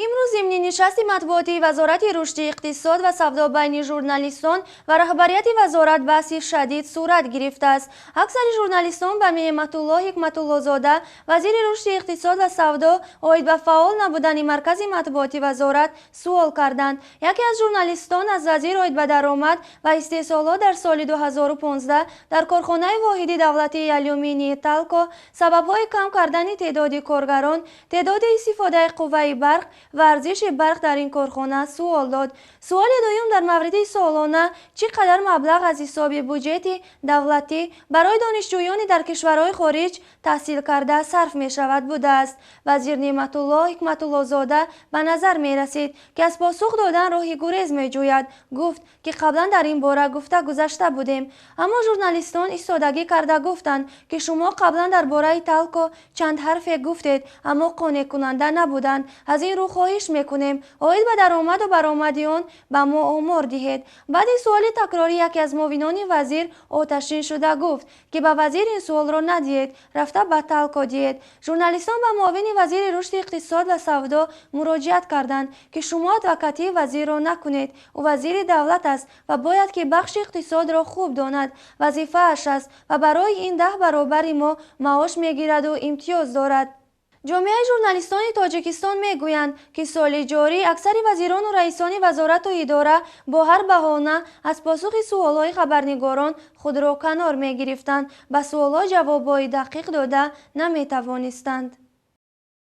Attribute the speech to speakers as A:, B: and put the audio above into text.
A: امروز ضمن نشست مطبوعاتی وزارت رشد اقتصاد و سودا بین ژورنالیستان و رهبریت وزارت بحثی شدید صورت گرفته است. اکثر ژورنالیستان به نعمت الله حکمت الله زاده وزیر رشد اقتصاد و سودا اوید به فعال نبودن مرکز مطبوعاتی وزارت سوال کردند. یکی از ژورنالیستان از وزیر اوید به درآمد و استحصالات در سال 2015 در کارخانه واحد دولتی الومینی تالکو سبب‌های کم کردن تعداد کارگران، تعداد استفاده قوه برق و ارزش برق در این کارخانه سوال داد. سوال دوم در مورد سالانه چقدر مبلغ از حساب بودجه دولتی برای دانشجویان در کشورهای خارج تحصیل کرده صرف می شود بوده است. وزیر نعمت الله حکمت الله زاده به نظر می رسید که از پاسخ دادن راه گریز می جوید. گفت که قبلا در این باره گفته گذشته بودیم، اما ژورنالیستان ایستادگی کرده گفتند که شما قبلا در باره تالکو چند حرف گفتید اما قانع کننده نبودند. از این رو خواهش میکنیم اوید به درآمد و برآمدیان به ما آمار دهید. بعد سوال تکراری یکی از معاونان وزیر آتشین شده گفت که به وزیر این سوال را ندهید، رفته به تالکو دهید. ژورنالیستان به معاون وزیر رشد اقتصاد و سودا مراجعت کردند که شما ادوکاتی وزیر را نکنید، او وزیر دولت است و باید که بخش اقتصاد را خوب داند، وظیفه اش است و برای این 10 برابر ما معاش میگیرد و امتیاز دارد. جامعه ژورنالیستان تاجیکستان میگویند که سال جاری اکثر وزیران و رئیسان وزارت و اداره با هر بهانه از پاسخ سوالهای خبرنگاران خود را کنار میگرفتند، به سوالها جوابهای دقیق داده نمیتوانستند.